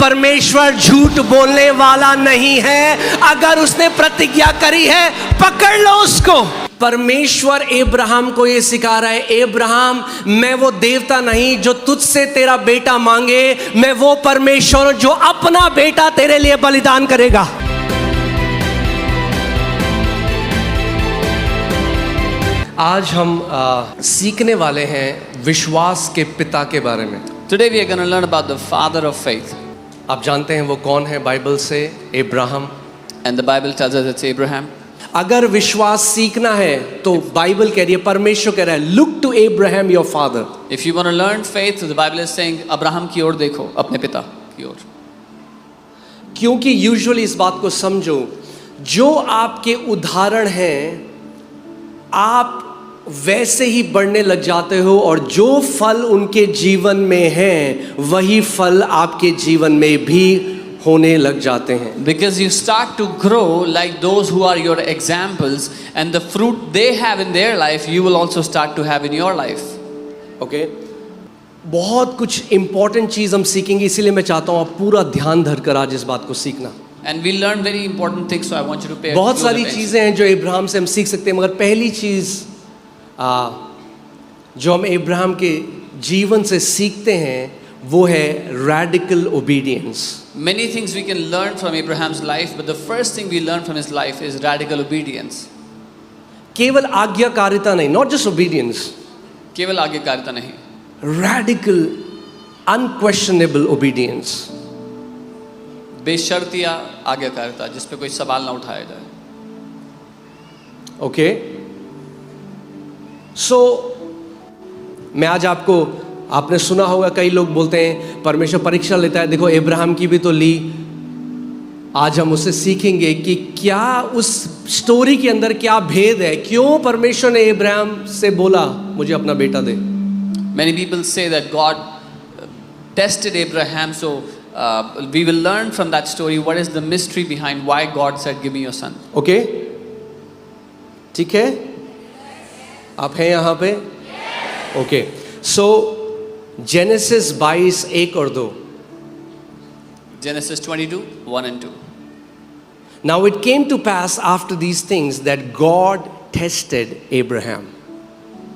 परमेश्वर झूठ बोलने वाला नहीं है। अगर उसने प्रतिज्ञा करी है, पकड़ लो उसको। परमेश्वर अब्राहम को ये सिखा रहा है, अब्राहम मैं वो देवता नहीं जो तुझसे तेरा बेटा मांगे, मैं वो परमेश्वर जो अपना बेटा तेरे लिए बलिदान करेगा। आज हम सीखने वाले हैं विश्वास के पिता के बारे में। Today we are going to learn about the father of faith. आप जानते हैं वो कौन है बाइबल से? Abraham. And the Bible tells us it's Abraham. अगर विश्वास सीखना है तो बाइबल कह रही है, परमेश्वर कह रहा है, look to Abraham your father. If you want to learn faith, the Bible is saying Abraham की ओर देखो, अपने पिता की ओर। क्योंकि यूजुअली इस बात को समझो, जो आपके उदाहरण हैं आप वैसे ही बढ़ने लग जाते हो, और जो फल उनके जीवन में हैं वही फल आपके जीवन में भी होने लग जाते हैं। Because you start to grow like those who are your examples, and the fruit they have in their life you will also start to have in your life. Okay, बहुत कुछ इंपॉर्टेंट चीज हम सीखेंगे, इसीलिए मैं चाहता हूँ आप पूरा ध्यान धरकर आज इस बात को सीखना। And we learn very important things, so I want you to pay बहुत close सारी attention. चीजें हैं जो अब्राहम से हम सीख सकते हैं, मगर पहली चीज जो हम अब्राहम के जीवन से सीखते हैं वो है radical obedience. Many things we can learn from Abraham's life, but the first thing we learn from his life is radical obedience. केवल आज्ञाकारिता नहीं, नॉट जस्ट ओबीडियंस, केवल आज्ञाकारिता नहीं, रैडिकल अनक्वेश्चनेबल ओबीडियंस। बेशर्तिया आज्ञाकारिता जिस पे कोई सवाल ना उठाया जाए। ओके, सो मैं आज आपको, आपने सुना होगा कई लोग बोलते हैं परमेश्वर परीक्षा लेता है, देखो अब्राहम की भी तो ली। आज हम उससे सीखेंगे कि क्या उस स्टोरी के अंदर क्या भेद है, क्यों परमेश्वर ने अब्राहम से बोला मुझे अपना बेटा दे। Many people say that God tested Abraham, so we will learn from that story what is the mystery behind why God said give me your son. Okay, ठीक है, आप हैं यहाँ पे? ओके, सो जेनेसिस 22 1 और 2। Genesis 22 1 and 2. Now it came to pass after these things that God tested Abraham.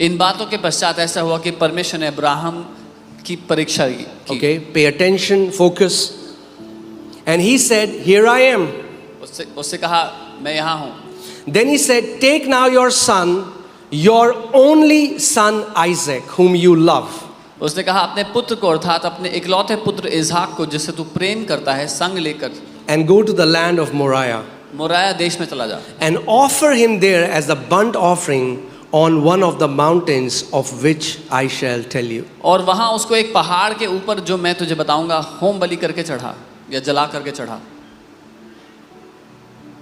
इन बातों के पश्चात ऐसा हुआ कि परमेश्वर ने अब्राहम की परीक्षा की। Okay, pay attention, focus. And he said, here I am. उससे कहा मैं यहाँ हूँ। Then he said, take now your son, your only son Isaac, whom you love. उसने कहा अपने पुत्र को, अर्थात अपने इकलौते पुत्र इसहाक को जिससे तू प्रेम करता है, संग लेकर And go to the land of Moriah. Moraya देश में चला जा। And offer him there as a burnt offering on one of the mountains of which I shall tell you. और वहाँ उसको एक पहाड़ के ऊपर जो मैं तुझे बताऊंगा होम बलि करके चढ़ा या जला करके चढ़ा।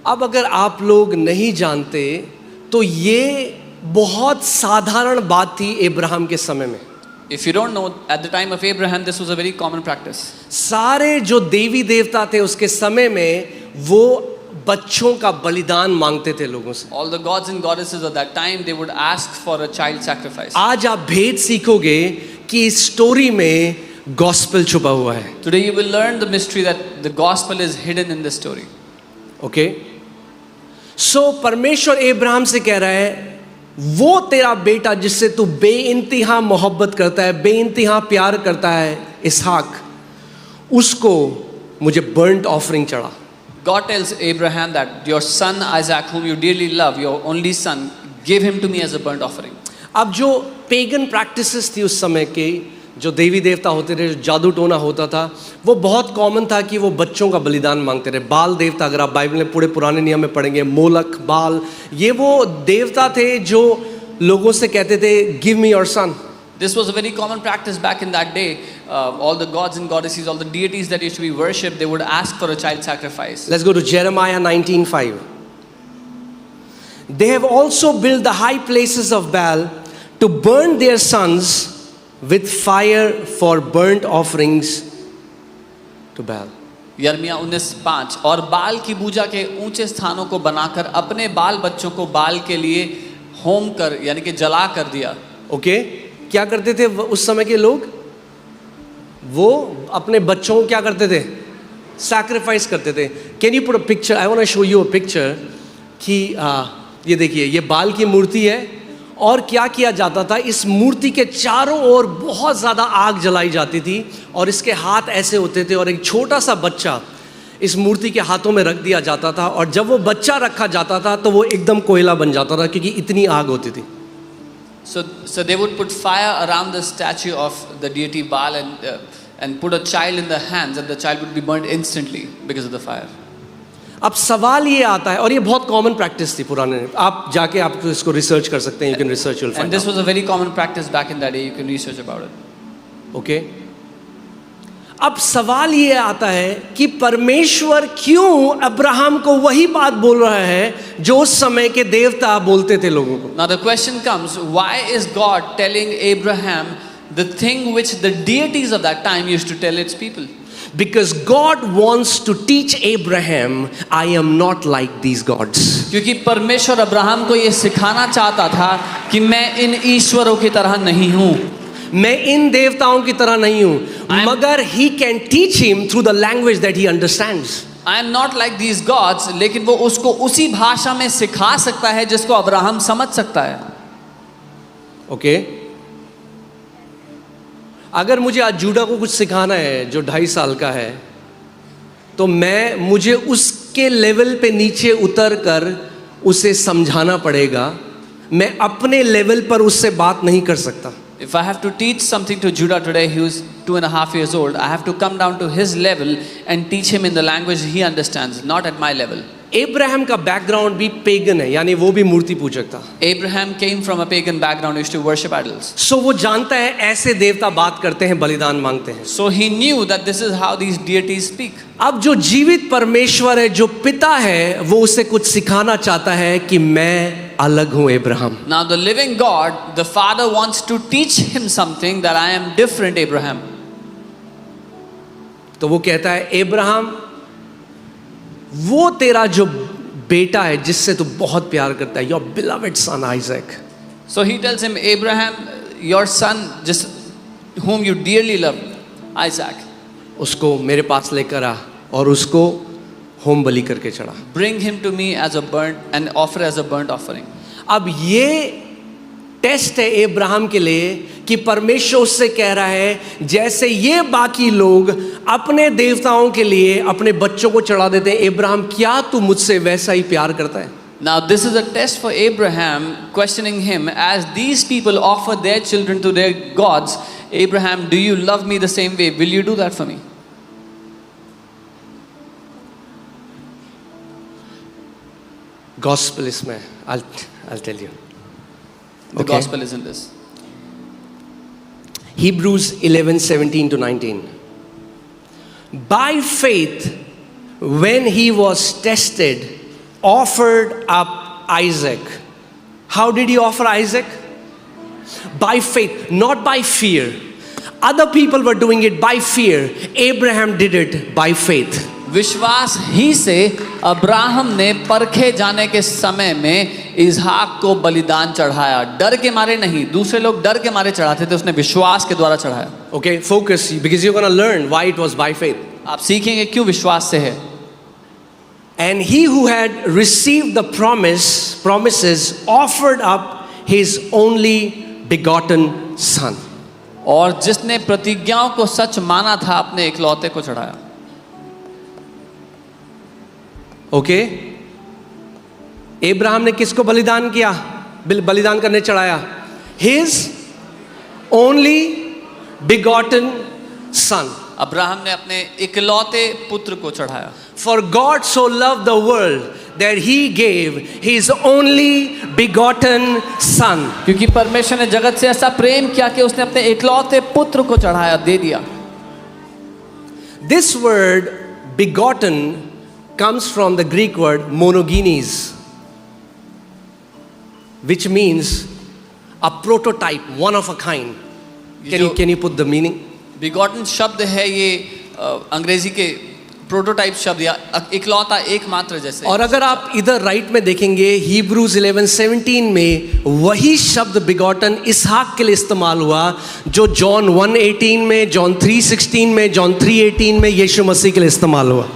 अब अगर आप लोग नहीं जानते तो ये बहुत साधारण बात थी अब्राहम के समय में। If you don't know, at the time of Abraham, this was a very common practice. सारे जो देवी देवता थे उसके समय में वो बच्चों का बलिदान मांगते थे लोगों से। All the gods and goddesses of that time, they would ask for a child sacrifice. आज आप भेद सीखोगे कि इस स्टोरी में गॉस्पेल छुपा हुआ है। Today you will learn the mystery that the gospel is hidden in this story. Okay, so परमेश्वर अब्राहम से कह रहा है वो तेरा बेटा जिससे तू बेइंतहा मोहब्बत करता है, बेइंतहा प्यार करता है, इसहाक, उसको मुझे बर्न्ट ऑफरिंग चढ़ा। God tells Abraham that your son Isaac, whom you dearly love, your only son, give him to me as a burnt offering. अब जो पेगन प्रैक्टिसेस थी उस समय के, जो देवी देवता होते थे, जो जादू टोना होता था, वो बहुत कॉमन था कि वो बच्चों का बलिदान मांगते रहे। बाल देवता, अगर आप बाइबल में पूरे पुराने नियम में पढ़ेंगे, मोलक, बाल, ये वो देवता थे जो लोगों से कहते थे give me your son. This was a very common practice back in that day. All the gods and goddesses, all the deities that used to be worshipped, they would ask for a child sacrifice. Let's go to Jeremiah 19:5. They have also built the high places of Baal to burn their sons with fire for burnt offerings to Baal. यर्मिया 19:5। और बाल की पूजा के ऊंचे स्थानों को बनाकर अपने बाल बच्चों को बाल के लिए होम कर यानी कि जला कर दिया। ओके, क्या करते थे उस समय के लोग? वो अपने बच्चों को क्या करते थे? सैक्रिफाइस करते थे. Can you put a picture? I want to show you a picture कि ये देखिए, ये बाल की मूर्ति है. और क्या किया जाता था, इस मूर्ति के चारों ओर बहुत ज़्यादा आग जलाई जाती थी और इसके हाथ ऐसे होते थे और एक छोटा सा बच्चा इस मूर्ति के हाथों में रख दिया जाता था. और जब वो बच्चा रखा जाता था तो वो एकदम कोयला बन जाता था क्योंकि इतनी आग होती थी. So they would put fire around the statue of the deity Baal and put a child in the hands, and the child would be burned instantly because of the fire. अब सवाल ये आता है, और ये बहुत कॉमन प्रैक्टिस थी पुराने, आप जाके आप इसको रिसर्च कर सकते हैं. You can research, you will And find this was a very common practice back in that day. You can research about it. Okay. अब सवाल ये आता है कि परमेश्वर क्यों अब्राहम को वही बात बोल रहा है जो उस समय के देवता बोलते थे लोगों को. Now the question comes, why is God telling Abraham the thing which the deities of that time used to tell its people? Because God wants to teach Abraham, I am not like these gods. क्योंकि परमेश्वर Abraham को ये सिखाना चाहता था कि मैं इन ईश्वरों की तरह नहीं हूँ, मैं इन देवताओं की तरह नहीं हूँ, मगर he can teach him through the language that he understands. I am not like these gods, लेकिन वो उसको उसी भाषा में सिखा सकता है जिसको अब्राहम समझ सकता है. ओके. अगर मुझे आज जूडा को कुछ सिखाना है जो 2.5 साल का है, तो मुझे उसके लेवल पे नीचे उतर कर उसे समझाना पड़ेगा. मैं अपने लेवल पर उससे बात नहीं कर सकता. If I have to teach something to Judah today, he was 2.5 years old, I have to come down to his level and teach him in the language he understands, not at my level. Abraham का background भी pagan है, यानी वो भी मूर्ति पूजक था. Abraham came from a pagan background, used to worship idols. सो वो जानता है ऐसे देवता बात करते हैं, बलिदान मांगते हैं. So he knew that this is how these deities speak. अब जो जीवित परमेश्वर है, जो पिता है, वो उसे कुछ सिखाना चाहता है कि मैं अलग हूं Abraham. Now the living God, the Father wants to teach him something, that I am different, Abraham. तो वो कहता है, अब्राहम, वो तेरा जो बेटा है जिससे तू बहुत प्यार करता है, your beloved son Isaac. So he tells him, Abraham, your son, just whom you dearly love, Isaac, उसको मेरे पास लेकर आ और उसको होम बलि करके चढ़ा. bring him to me as a burnt and offer as a burnt offering. अब ये test है अब्राहम के लिए कि परमेश्वर उससे कह रहा है, जैसे ये बाकी लोग अपने देवताओं के लिए अपने बच्चों को चढ़ा देते हैं, अब्राहम क्या तू मुझसे वैसा ही प्यार करता है? Now this is a test for Abraham, questioning him, as these people offer their children to their gods. Abraham, do you love me the same way? Will you do that for me? Gospel इसमें, I'll tell you. The Okay. gospel is in this. Hebrews 11:17 to 19. By faith, when he was tested, offered up Isaac. How did he offer Isaac? By faith, not by fear. Other people were doing it by fear. Abraham did it by faith. विश्वास ही से Abraham ने परखे जाने के समय में इसहाक को बलिदान चढ़ाया. डर के मारे नहीं, दूसरे लोग डर के मारे चढ़ाते थे, उसने विश्वास के द्वारा चढ़ाया. Okay, focus, because you're going to learn why it was by faith. आप सीखेंगे क्यों विश्वास से है. And he who had received the promises offered up his only begotten son. और जिसने प्रतिज्ञाओं को सच माना था, अपने इकलौते को चढ़ाया. ओके. अब्राहम ने किसको बलिदान किया, बलिदान करने चढ़ाया? हिज ओनली बिगॉटन सन. अब्राहम ने अपने इकलौते पुत्र को चढ़ाया. For God so loved the world that he gave his only begotten son. क्योंकि परमेश्वर ने जगत से ऐसा प्रेम किया कि उसने अपने इकलौते पुत्र को चढ़ाया, दे दिया. This word begotten comes from the Greek word monogenes, which means a prototype, one of a kind. Can you put the meaning? begotten शब्द है ये अंग्रेजी के प्रोटोटाइप शब्द या इकलौता एकमात्र जैसे। और अगर आप इधर राइट में देखेंगे Hebrews 11:17 में वही शब्द बिगॉटन इसहाक के लिए इस्तेमाल हुआ जो जॉन 1:18 में, जॉन 3:16 में, जॉन 3:18 में यीशु मसीह के लिए इस्तेमाल हुआ।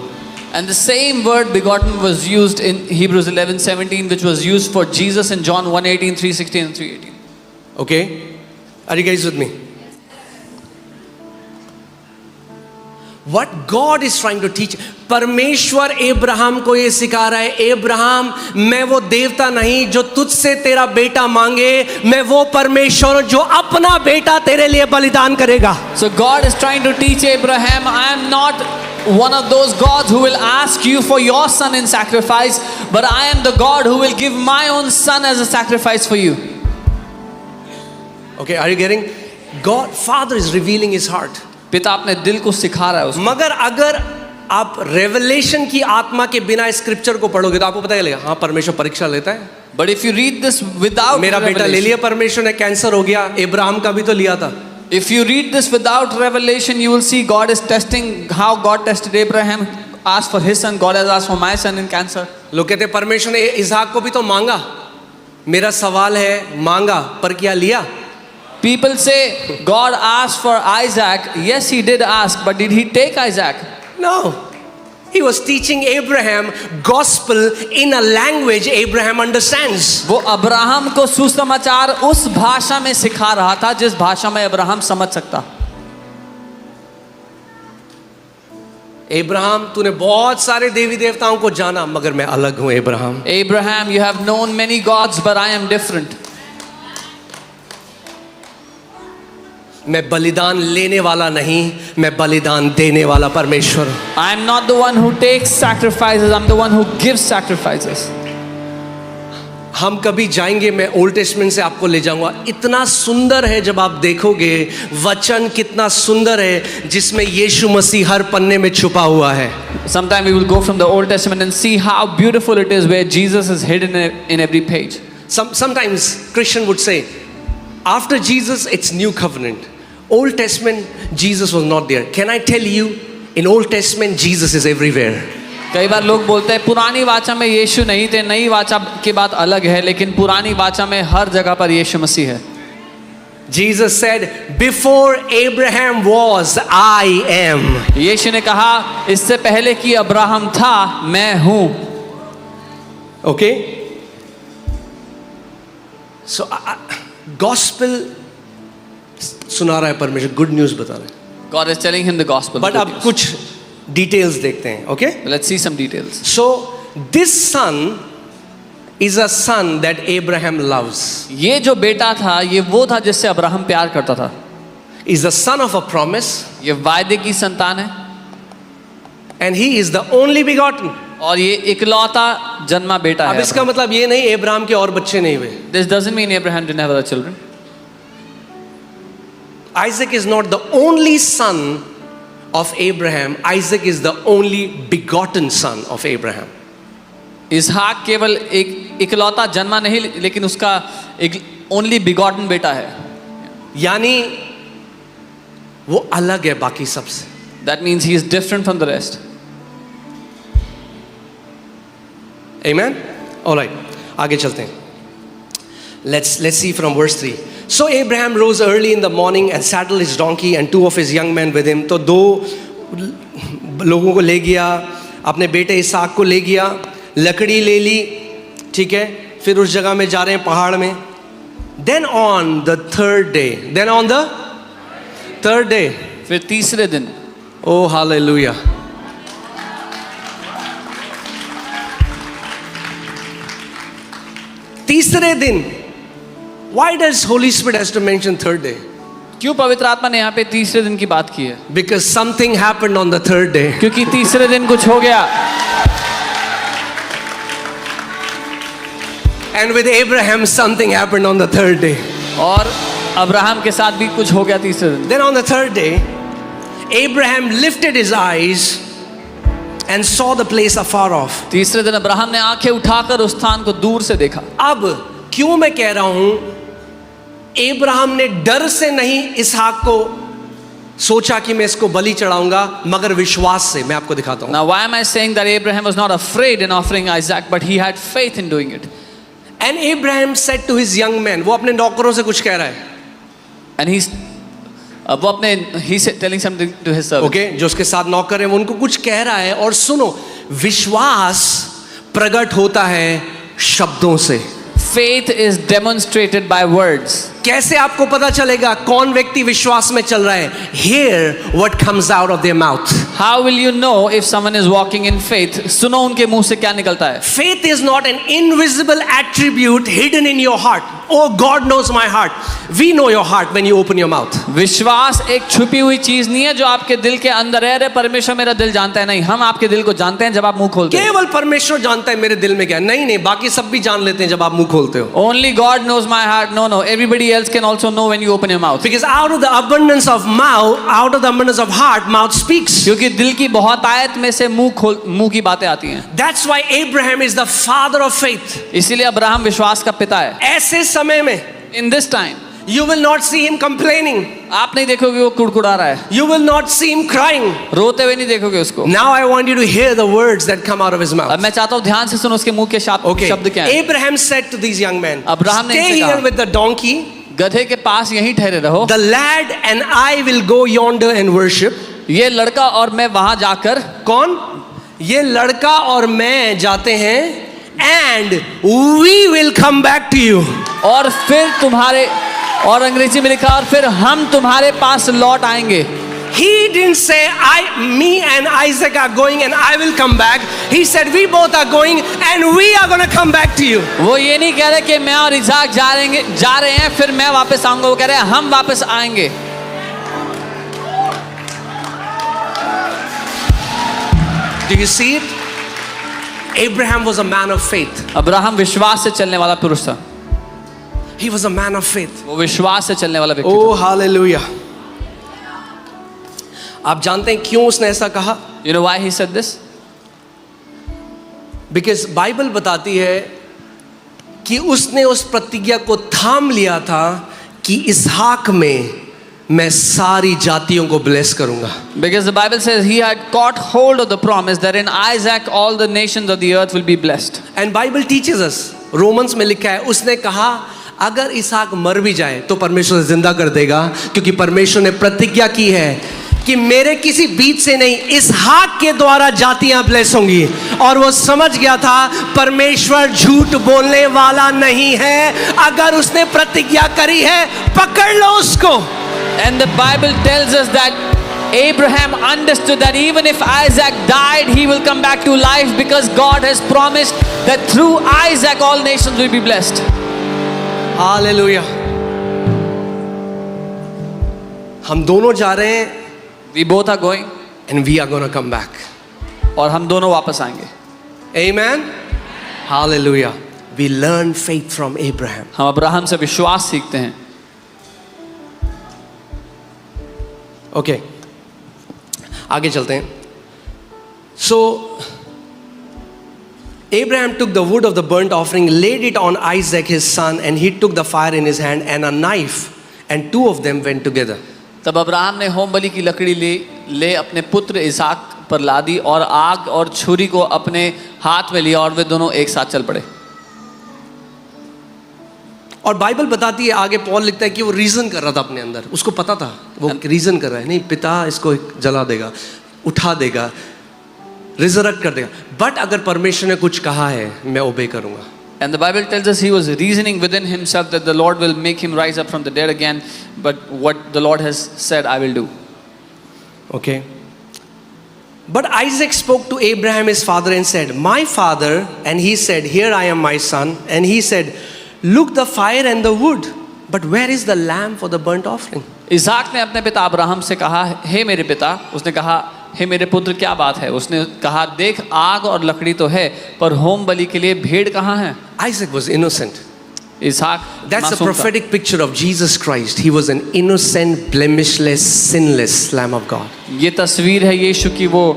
And the same word begotten was used in Hebrews 11:17, which was used for Jesus in John 1:18, 3:16 and 3:18. Okay? Are you guys with me? What God is trying to teach, परमेश्वर Abraham को ये सिखा रहा है, अब्राहम मैं वो देवता नहीं जो तुझसे तेरा बेटा मांगे, मैं वो परमेश्वर हूं जो अपना बेटा तेरे लिए बलिदान करेगा। So God is trying to teach Abraham, I am not one of those gods who will ask you for your son in sacrifice, but I am the God who will give my own son as a sacrifice for you. Okay, are you getting? God, Father is revealing His heart. पिता अपने दिल को सिखा रहा है उसको। मगर अगर आप रेवलेशन की आत्मा के बिना स्क्रिप्चर को पढ़ोगे तो आपको पता चलेगा हाँ परमेश्वर परीक्षा लेता है। But if you read this without मेरा बेटा ले लिया परमेश्वर ने, कैंसर हो गया, अब्राहम का भी तो लिया था। If you read this without revelation, you will see God is testing how God tested Abraham, asked for his son, God has asked for my son in cancer. लोग कहते हैं परमेश्वर ने इसहाक को भी तो मांगा। मेरा सवाल है मांगा पर क्या लिया? People say God asked for Isaac. Yes, he did ask, but did he take Isaac? No. He was teaching Abraham gospel in a language Abraham understands. वो अब्राहम को सुसमाचार उस भाषा में सिखा रहा था जिस भाषा में अब्राहम समझ सकता। अब्राहम तूने बहुत सारे देवी देवताओं को जाना मगर मैं अलग हूं Abraham. Abraham, you have known many gods, but I am different. मैं बलिदान लेने वाला नहीं, मैं बलिदान देने वाला परमेश्वर हूं। I am not the one who takes sacrifices, I'm the one who gives sacrifices. हम कभी जाएंगे, मैं ओल्ड टेस्टमेंट से आपको ले जाऊंगा। इतना सुंदर है जब आप देखोगे वचन कितना सुंदर है जिसमें यीशु मसीह हर पन्ने में छुपा हुआ है। Sometime we will go from the Old Testament and see how beautiful it is where Jesus is hidden in every page. Sometimes Christian would say, after Jesus, it's new covenant. Old Testament, Jesus was not there. Can I tell you, in Old Testament, Jesus is everywhere. कई बार लोग बोलते हैं पुरानी वाचा में यीशु नहीं थे, नई वाचा की बात अलग है, लेकिन पुरानी वाचा में हर जगह पर यीशु मसीह है। Jesus said, before Abraham was, I am. यीशु ने कहा इससे पहले कि अब्राहम था, मैं हूं। Okay? So, gospel सुना रहा है परमेश्वर, गुड न्यूज बता रहा है। God is telling him the gospel. But अब कुछ डिटेल्स देखते हैं। Okay, Let's see some details. So this son is a son that Abraham loves. ये जो बेटा था ये वो था जिससे अब्राहम प्यार करता था। Is the son of a promise, ये वायदे की संतान है, and he is the only begotten. और ये इकलौता जन्मा बेटा अब है। इसका मतलब ये नहीं अब्राहम के और बच्चे नहीं हुए। This doesn't mean Abraham didn't have other children. Isaac is not the only son of Abraham. Isaac is the only begotten son of Abraham. इसहाक केवल एक इकलौता जन्मा नहीं लेकिन उसका एक ओनली बिगॉटन बेटा है। यानी वो अलग है बाकी सबसे। That means he is different from the rest. Amen? All right. आगे चलते हैं। Let's see from verse 3. So Abraham rose early in the morning and saddled his donkey and 2 of his young men with him. तो 2 लोगों को ले गया, अपने बेटे इसहाक को ले गया, लकड़ी ले ली, ठीक है, फिर उस जगह में जा रहे हैं पहाड़ में। Then on the third day, फिर तीसरे दिन, oh hallelujah, तीसरे दिन। Why does Holy Spirit has to mention third day? क्यों पवित्र आत्मा ने यहाँ पे तीसरे दिन की बात की है? Because something happened on the third day. क्योंकि तीसरे दिन कुछ हो गया। And with Abraham something happened on the third day. और अब्राहम के साथ भी कुछ हो गया तीसरे दिन। Then on the third day, Abraham lifted his eyes and saw the place afar off. तीसरे दिन अब्राहम ने आंखें उठाकर उस स्थान को दूर से देखा। अब क्यों मैं कह रहा हूं, अब्राहम ने डर से नहीं इसहाक को सोचा कि मैं इसको बलि चढ़ाऊंगा, मगर विश्वास से। मैं आपको दिखाता हूं। Now, why am I saying that Abraham was not afraid in offering Isaac, but he had faith in doing it? And Abraham said to his young men, वो अपने नौकरों से कुछ कह रहा है, And वो अपने he's telling something to his servant. Okay, जो उसके साथ नौकर है वो उनको कुछ कह रहा है। और सुनो, विश्वास प्रकट होता है शब्दों से। Faith is demonstrated by words. कैसे आपको पता चलेगा कौन व्यक्ति विश्वास में चल रहा है? Hear what comes out of their mouth. How will you know if someone is walking in faith? सुनो उनके मुंह से क्या निकलता है। Faith is not an invisible attribute hidden in your heart. Oh, God knows my heart. We know your heart when you open your mouth. विश्वास एक छुपी हुई चीज नहीं है जो आपके दिल के अंदर है। अरे परमेश्वर मेरा दिल जानता है, नहीं, हम आपके दिल को जानते हैं जब आप मुंह खोलते हैं। केवल परमेश्वर जानता है मेरे दिल में क्या है। नहीं, बाकी सब भी जान लेते हैं जब आप मुंह खोलते हो। Only God knows my heart. No, everybody else can also know when you open your mouth. Because out of the abundance of mouth, out of the abundance of heart, mouth speaks. क्योंकि दिल की बहुत आयत में से मुंह की बातें आती हैं। That's why Abraham is the father of faith. इसीलिए अब्राहम विश्वास का पिता है। ऐसे समय में In this time, you will not see him complaining. आप नहीं देखोगे वो कुड़कुड़ा रहा है, You will not see him crying. रोते हुए नहीं देखोगे उसको। Now I want you to hear the words that come out of his mouth. अब मैं चाहता हूँ ध्यान से सुनो उसके मुंह के Okay. शब्द क्या हैं। Abraham said to these young men, Abraham ने stay इनसे here कहा, with the donkey. गधे के पास यहीं ठहरे रहो। The lad and I will go yonder and worship. ये लड़का और मैं वहां जाकर, कौन? ये लड़का और मैं जाते हैं, and we will come back to you. और फिर तुम्हारे, और अंग्रेजी में लिखा, और फिर हम तुम्हारे पास लौट आएंगे। He didn't say me and Isaac are going and I will come back. He said we both are going and we are going to come back to you. वो ये नहीं कह रहे कि मैं और इसाक जा रहे हैं फिर मैं वापस आऊंगा। वो कह रहे हैं हम वापस आएंगे। Do you see it? Abraham was a man of faith. Abraham विश्वास से चलने वाला पुरुष था। He was a man of faith. वो विश्वास से चलने वाला व्यक्ति Oh, hallelujah. आप जानते हैं क्यों उसने ऐसा कहा? था। You know why he said this? Because Bible बताती है कि उसने उस प्रतिज्ञा को थाम लिया था कि इसहाक में मैं सारी जातियों को ब्लेस करूंगा। Because the Bible says he had caught hold of the promise that in Isaac all the nations of the earth will be blessed. And Bible teaches us, Romans में लिखा है, उसने कहा अगर इसहाक मर भी जाए तो परमेश्वर जिंदा कर देगा, क्योंकि परमेश्वर ने प्रतिज्ञा की है कि मेरे किसी बीज से नहीं, इसहाक के द्वारा जातियां ब्लेस होंगी। और वो समझ गया था परमेश्वर झूठ बोलने वाला नहीं है। अगर उसने प्रतिज्ञा करी है पकड़ लो उसको। And the Bible tells us that Abraham understood that even if Isaac died, he will come back to life because God has promised that through Isaac all nations will be blessed. Hallelujah. हम दोनों जा रहे हैं We both are going and we are going to come back. और हम दोनों वापस आएंगे। Amen. Hallelujah. We learn faith from Abraham. हम अब्राहम से विश्वास सीखते हैं। Okay. आगे चलते हैं। So Abraham took the wood of the burnt offering, laid it on Isaac his son, and he took the fire in his hand and a knife, and two of them went together. तब Abraham ने home बलि की लकड़ी ले अपने पुत्र Isaac पर ला दी और आग और छुरी को अपने हाथ में लिया और वे दोनों एक साथ चल पड़े। और बाइबल बताती है, आगे पॉल लिखता है कि वो रीजन कर रहा था अपने अंदर, उसको पता था वो रीजन कर रहा है, नहीं पिता इसको जला देगा, उठा देगा, रिजरेक्ट कर देगा, बट अगर परमेश्वर ने कुछ कहा है मैं ओबे करूंगा। And the Bible tells us he was reasoning within himself that the Lord will make him rise up from the dead again, but what the Lord has said I will do. Okay. But Isaac spoke to Abraham his father and said, my father, and he said, here I am my son, and he said, look the fire and the wood, but where is the lamb for the burnt offering? Isaac ने अपने पिता Abraham से कहा, हे मेरे पिता। उसने कहा, हे मेरे पुत्र क्या बात है? उसने कहा, देख आग और लकड़ी तो है, पर होम बलि के लिए भेड़ कहाँ है? Isaac was innocent. Isaac That's a मासूम था। prophetic picture of Jesus Christ. He was an innocent, blemishless, sinless Lamb of God. ये तस्वीर है यीशु की, वो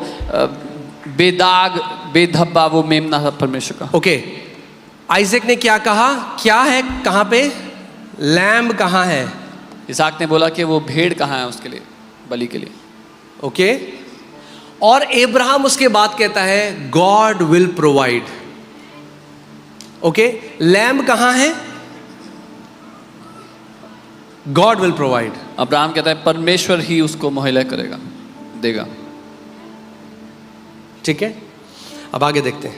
बेदाग बेधब्बा वो मेमना था परमेश्वर का। Okay. Isaac ने क्या कहा? क्या है? कहाँ पे? लैम्ब कहाँ है? इसाक ने बोला कि वो भेड़ कहाँ है उसके लिए बलि के लिए। ओके और एब्राहम उसके बाद कहता है God will provide. Okay lamb कहां है? God will provide. अब्राहम कहता है परमेश्वर ही उसको मुहैया करेगा, देगा। ठीक है अब आगे देखते हैं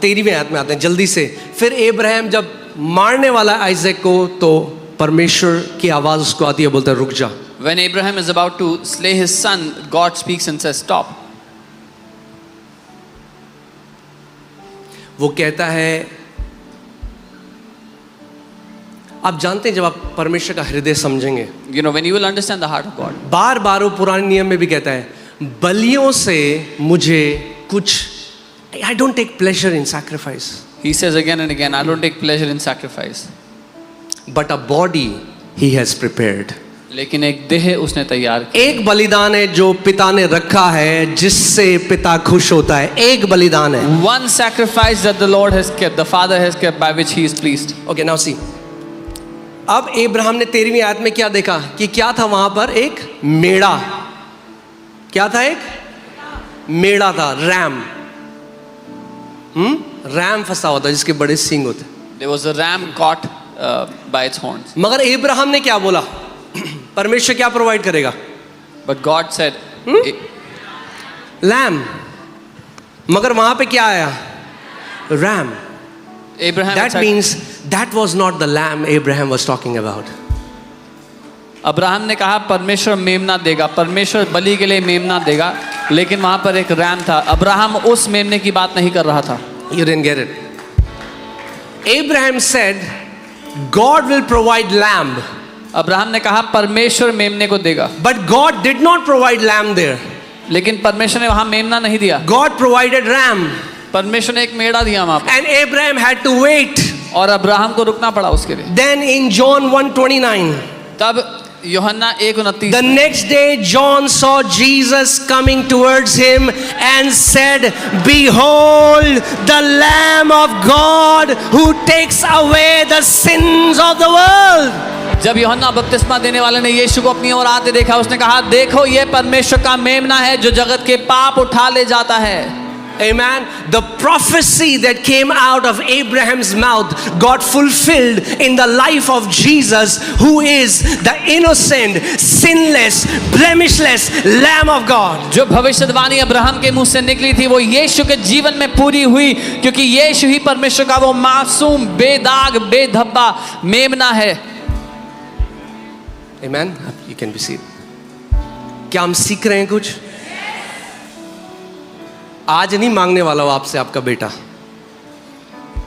13वीं आयत में आते हैं जल्दी से। फिर एब्राहम जब मारने वाला आइजैक को तो परमेश्वर की आवाज उसको आती है, बोलता है रुक जा। When Abraham is about to slay his son, God speaks and says, "Stop." वो कहता है, आप जानते हैं जब आप परमेश्वर का हृदय समझेंगे, You know, when you will understand the heart of God, बार बार वो पुराने नियम में भी कहता है बलियों से मुझे कुछ, I don't take pleasure in sacrifice, he says again and again, "I don't take pleasure in sacrifice." But a body he has prepared. लेकिन एक देह उसने तैयार की। एक बलिदान है जो पिता ने रखा है जिससे पिता खुश होता है, एक बलिदान है। One sacrifice that the Lord has kept, the Father has kept, by which He is pleased. Okay now see, अब एब्राहम ने 13वीं आयत में क्या देखा कि क्या था वहां पर? एक मेढ़ा। क्या था? एक मेढ़ा था, रैम। रैम फंसा हुआ था जिसके बड़े सींग होते। There was a ram caught by its horns. मगर एब्राहम ने क्या बोला? परमेश्वर क्या प्रोवाइड करेगा? But God said, lamb. मगर वहां पे क्या आया? Ram. Abraham That said, means that was not the lamb Abraham was talking about. Abraham ने कहा परमेश्वर मेमना देगा, परमेश्वर बलि के लिए मेमना देगा, लेकिन वहां पर एक रैम था। अब्राहम उस मेमने की बात नहीं कर रहा था। You didn't get it. Abraham said, God will provide lamb. Abraham ने कहा परमेश्वर मेमने को देगा, But God did not provide lamb there. लेकिन परमेश्वर ने वहां मेमना नहीं दिया। God provided ram. परमेश्वर ने एक मेढ़ा दिया वहां पर, And Abraham had to wait. और अब्राहम को रुकना पड़ा उसके लिए। Then in John 1:29, तब यूहन्ना 1:29 the next day John saw Jesus coming towards him and said, Behold the Lamb of God who takes away the sins of the world. जब यूहन्ना बपतिस्मा देने वाले ने यीशु को अपनी ओर आते देखा, उसने कहा देखो ये परमेश्वर का मेमना है जो जगत के पाप उठा ले जाता है। Amen. The prophecy that came out of Abraham's mouth got fulfilled in the life of Jesus, who is the innocent, sinless, blemishless Lamb of God. जो भविष्यवाणी अब्राहम के मुंह से निकली थी वो यीशु के जीवन में पूरी हुई, क्योंकि यीशु ही परमेश्वर का वो मासूम, बेदाग, बेधब्बा मेमना है। Amen. You can be seated. क्या हम सीख रहे हैं कुछ? आज नहीं मांगने वाला हूं आपसे आपका बेटा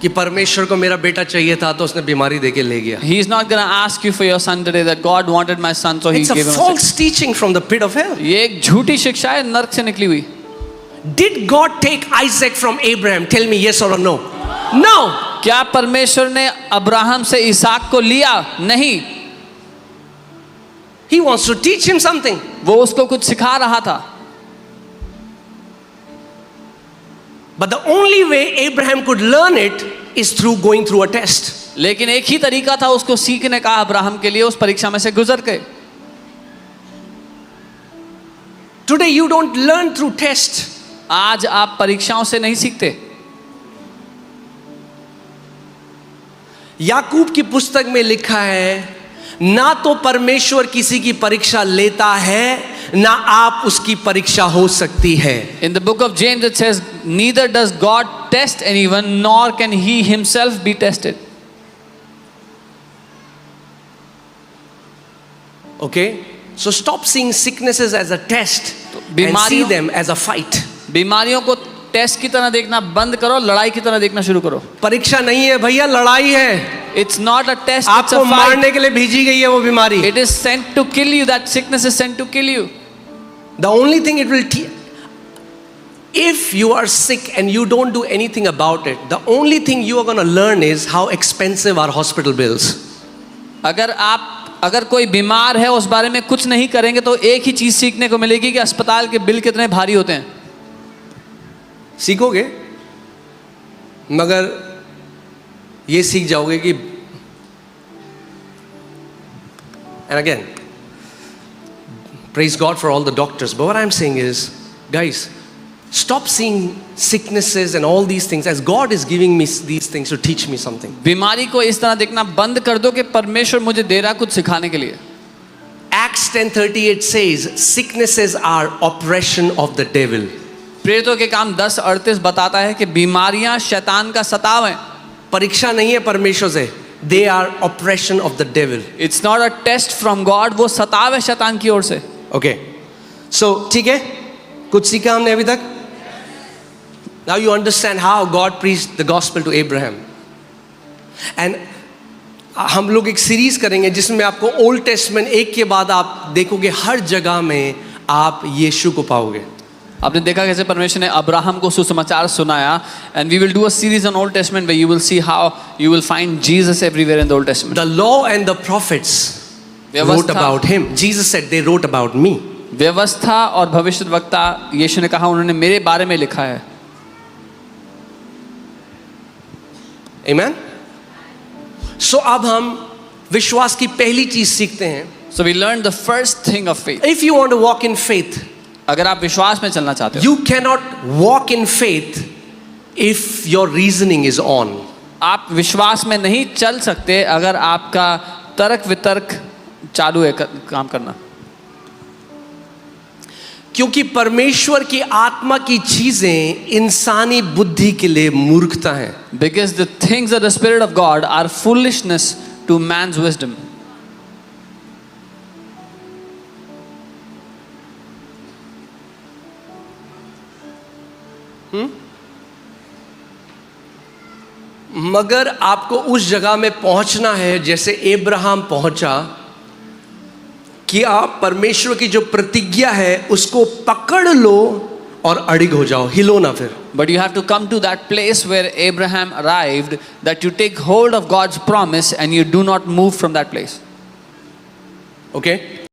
कि परमेश्वर को मेरा बेटा चाहिए था तो उसने बीमारी देके ले गया। He is not going to ask you for your son today that God wanted my son so he It's a gave him a false teaching from the pit of hell. son. ये एक झूठी शिक्षा है नरक से निकली हुई। Did God take Isaac from Abraham? Tell me yes or no. No. क्या परमेश्वर ने अब्राहम से इसहाक को लिया? नहीं। He wants to teach him something. वो उसको कुछ सिखा रहा था। But the only way Abraham could learn it is through going through a test. लेकिन एक ही तरीका था उसको सीखने का अब्राहम के लिए, उस परीक्षा में से गुजर गए। Today you don't learn through test. आज आप परीक्षाओं से नहीं सीखते। याकूब की पुस्तक में लिखा है ना तो परमेश्वर किसी की परीक्षा लेता है ना आप उसकी परीक्षा हो सकती है। In the book of James it says, neither does God test anyone, nor can he himself be tested. Okay? So stop seeing sicknesses as a test and see them as a fight. बीमारियों को test की तरह देखना बंद करो, लड़ाई की तरह देखना शुरू करो। परीक्षा नहीं है भैया, लड़ाई है। It's not a test, it's आपको a fight. मारने के लिए भेजी गई है वो बीमारी। It is sent to kill you. That sickness is sent to kill you. The only thing it will teach, if you are sick and you don't do anything about it, the only thing you are going to learn is how expensive are hospital bills. अगर कोई बीमार है उस बारे में कुछ नहीं करेंगे तो एक ही चीज सीखने को मिलेगी कि अस्पताल के बिल कितने भारी होते हैं। सीखोगे मगर ये सीख जाओगे कि and again Praise God for all the doctors. But what I'm saying is, guys, stop seeing sicknesses and all these things as God is giving me these things to teach me something. बीमारी को इस तरह देखना बंद कर दो कि परमेश्वर मुझे दे रहा कुछ सिखाने के लिए। Acts 10:38 says, sicknesses are oppression of the devil. प्रेरितों के काम 10:38 बताता है कि बीमारियां शैतान का सताव है। परीक्षा नहीं है परमेश्वर से, they are oppression of the devil. It's not a test from God, वो सताव है शैतान की ओर से। Okay, so ठीक है, कुछ सीखा हमने अभी तक? Now you understand how God preached the gospel to Abraham. And हम लोग एक सीरीज करेंगे जिसमें आपको ओल्ड टेस्टमेंट एक के बाद आप देखोगे हर जगह में आप यीशु को पाओगे। आपने देखा कैसे परमेश्वर ने अब्राहम को सुसमाचार सुनाया, and we will do a series on Old Testament where you will see how you will find Jesus everywhere in the Old Testament. The law and the prophets wrote about him. Jesus said they wrote about me. व्यवस्था और भविष्यद्वक्ता यीशु ने कहा उन्होंने मेरे बारे में लिखा है। Amen. So अब हम विश्वास की पहली चीज सीखते हैं। So we learned the first thing of faith. If you want to walk in faith, अगर आप विश्वास में चलना चाहते हो, you cannot walk in faith if your reasoning is on. आप विश्वास में नहीं चल सकते अगर आपका तर्क वितर्क चालू है काम करना। क्योंकि परमेश्वर की आत्मा की चीजें इंसानी बुद्धि के लिए मूर्खता है। Because the things of the Spirit of God are foolishness to man's wisdom. मगर आपको उस जगह में पहुंचना है जैसे अब्राहम पहुंचा, कि आप परमेश्वर की जो प्रतिज्ञा है उसको पकड़ लो और अड़िग हो जाओ, हिलो ना फिर। But you have to come to that place where Abraham arrived, that you take hold of God's promise and you do not move from that place. Okay?